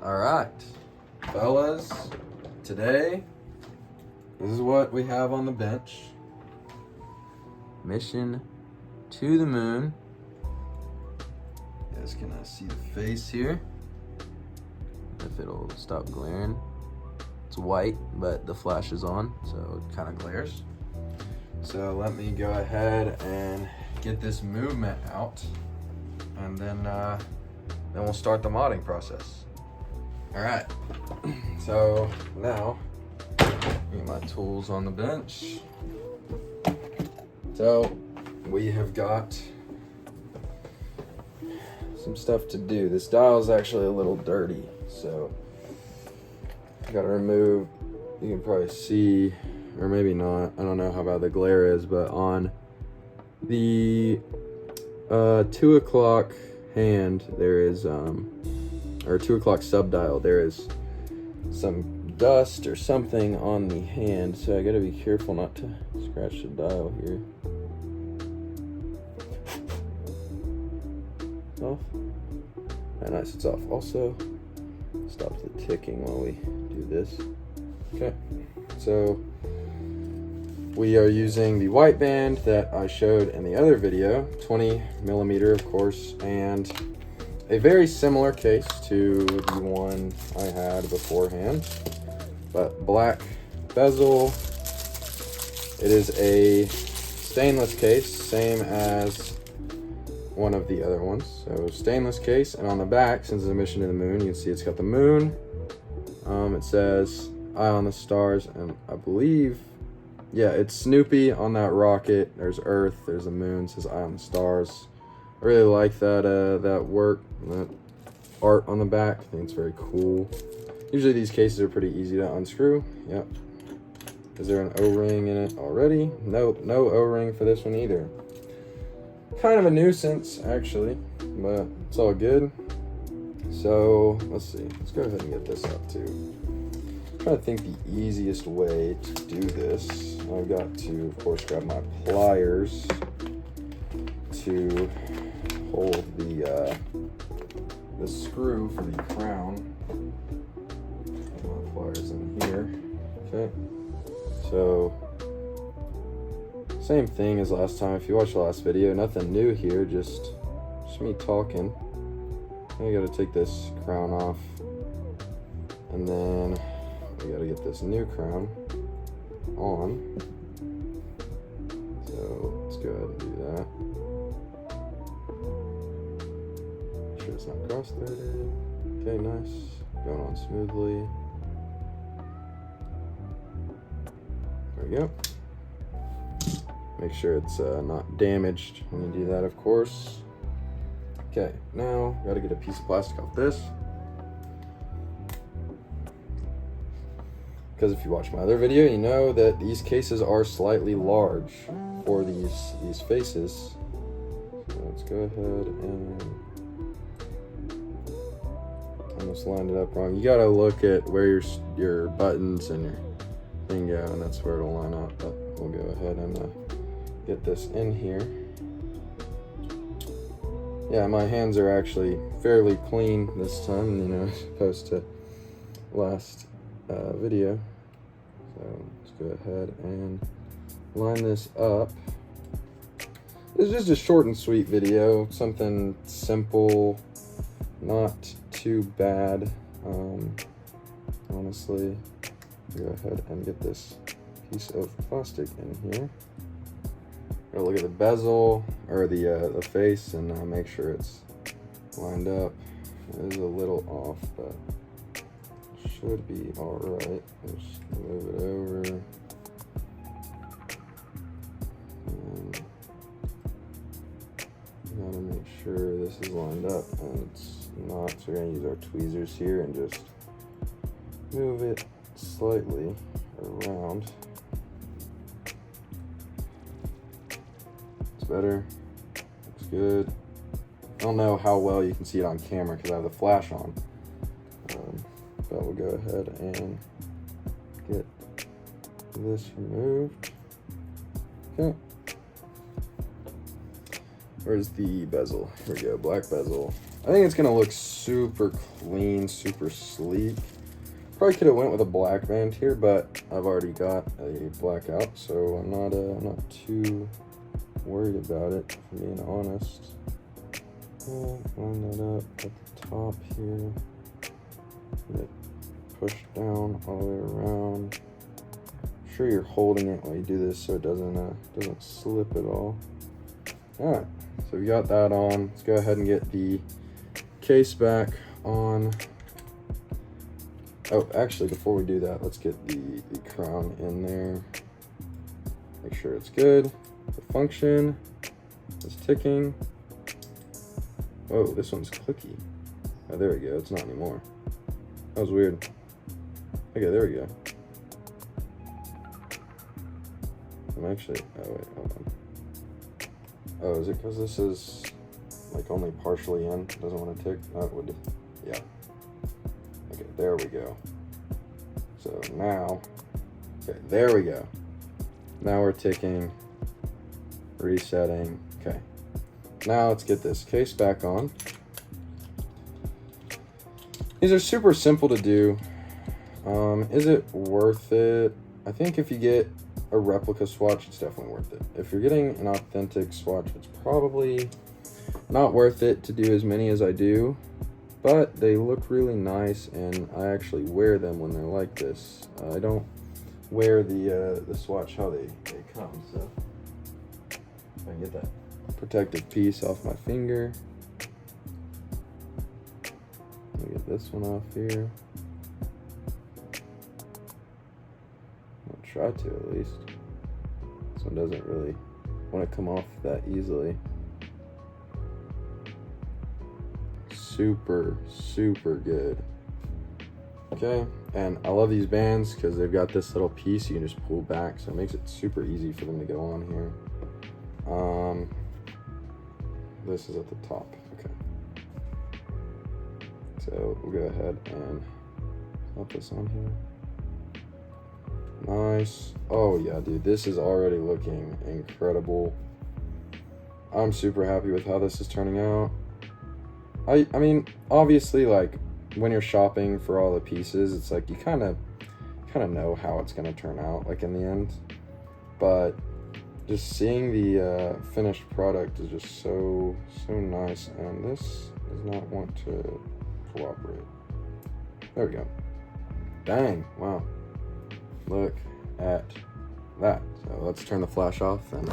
All right, fellas, today, this is what we have on the bench. Mission to the moon. You guys can see the face here. If it'll stop glaring. It's white, but the flash is on, so it kind of glares. So let me go ahead and get this movement out, and then we'll start the modding process. All right, so now, get my tools on the bench. So we have got some stuff to do. This dial is actually a little dirty, so I gotta remove, you can probably see, or maybe not, I don't know how bad the glare is, but on the 2 o'clock hand, there is, or 2 o'clock subdial, there is some dust or something on the hand, so I gotta be careful not to scratch the dial here. Off. Oh, nice, it's off. Also, stop the ticking while we do this. Okay, so we are using the white band that I showed in the other video, 20 millimeter, of course, and a very similar case to the one I had beforehand, but black bezel. It is a stainless case, same as one of the other ones. So stainless case, and on the back, since it's a mission to the moon, you can see it's got the moon. It says Eye on the Stars, and I believe, yeah, it's Snoopy on that rocket. There's Earth, there's the moon, it says Eye on the Stars. I really like that work, that art on the back. I think it's very cool. Usually these cases are pretty easy to unscrew. Yep. Is there an O-ring in it already? Nope, no O-ring for this one either. Kind of a nuisance, actually, but it's all good. So let's see, let's go ahead and get this up too. I'm trying to think the easiest way to do this. I've got to, of course, grab my pliers to hold the screw for the crown. Put my pliers in here. Okay, so same thing as last time. If you watched the last video, nothing new here, just me talking. I gotta take this crown off, and then we gotta get this new crown on. So let's go ahead and do that. Make sure it's not cross-threaded. Okay, nice. Going on smoothly. There we go. Make sure it's not damaged when you do that, of course. Okay, now gotta get a piece of plastic off this. Because if you watch my other video, you know that these cases are slightly large for these faces. So let's go ahead and almost lined it up wrong. You gotta look at where your buttons and your thing go, and that's where it'll line up. But we'll go ahead and get this in here. Yeah, my hands are actually fairly clean this time, you know, as opposed to last video. So let's go ahead and line this up. This is just a short and sweet video, something simple, not too bad, honestly. Go ahead and get this piece of plastic in here. Gotta look at the bezel, or the face, and make sure it's lined up. It is a little off, but should be all right. Just move it over. And gotta make sure this is lined up, and it's not. So we're gonna use our tweezers here and just move it slightly around. Better, looks good. I don't know how well you can see it on camera because I have the flash on, but we'll go ahead and get this removed. Okay, where's the bezel? Here we go, black bezel. I think it's gonna look super clean, super sleek. Probably could have went with a black band here, but I've already got a blackout, so I'm not too worried about it, if I'm being honest. Line that up at the top here. Get it pushed down all the way around. I'm sure you're holding it while you do this so it doesn't slip at all. All right, so we got that on. Let's go ahead and get the case back on. Oh, actually, before we do that, let's get the crown in there. Make sure it's good. The function is ticking. Oh, this one's clicky. Oh, there we go. It's not anymore. That was weird. Okay, there we go. I'm actually, oh wait, hold on. Oh, is it because this is like only partially in? Doesn't want to tick? Oh, it would, yeah. Okay, there we go. So now, okay, there we go. Now we're ticking, resetting. Okay, now let's get this case back on. These are super simple to do. Is it worth it? I think if you get a replica swatch, it's definitely worth it. If you're getting an authentic swatch, it's probably not worth it to do as many as I do, but they look really nice, and I actually wear them when they're like this. I don't wear the swatch how they come, so I can get that protective piece off my finger. Let me get this one off here. I'll try to, at least. This one doesn't really want to come off that easily. Super, super good. Okay, and I love these bands because they've got this little piece you can just pull back, so it makes it super easy for them to go on here. This is at the top. Okay, so we'll go ahead and put this on here. Nice. Oh yeah, dude, this is already looking incredible. I'm super happy with how this is turning out. I mean, obviously, like, when you're shopping for all the pieces, it's like you kind of know how it's going to turn out, like, in the end. But just seeing the finished product is just so nice, and this does not want to cooperate. There we go. Dang, wow. Look at that. So let's turn the flash off and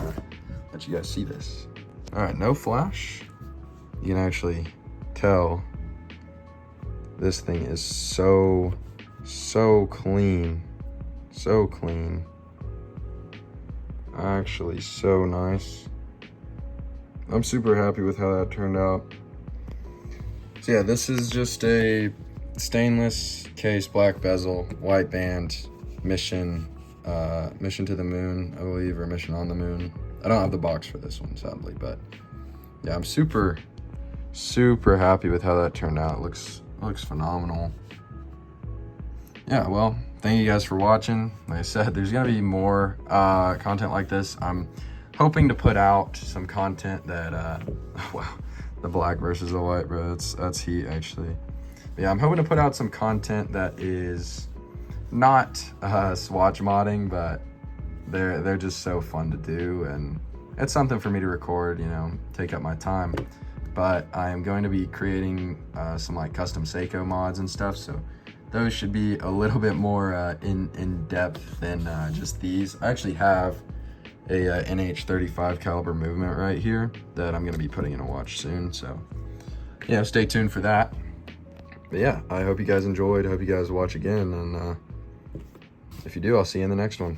let you guys see this. All right, no flash. You can actually tell this thing is so clean, so clean. Actually, so nice. I'm super happy with how that turned out. So yeah, this is just a stainless case, black bezel, white band, mission to the moon, I believe, or mission on the moon. I don't have the box for this one, sadly, but yeah, I'm super happy with how that turned out. It looks phenomenal. Yeah, well, thank you guys for watching. Like I said, there's gonna be more content like this. I'm hoping to put out some content that wow, the black versus the white, bro, that's heat, actually. But yeah, I'm hoping to put out some content that is not swatch modding, but they're just so fun to do, and it's something for me to record, you know, take up my time. But I am going to be creating some like custom Seiko mods and stuff, so those should be a little bit more in depth than just these. I actually have a NH35 caliber movement right here that I'm going to be putting in a watch soon, so yeah, stay tuned for that. But yeah, I hope you guys enjoyed. I hope you guys watch again, and if you do, I'll see you in the next one.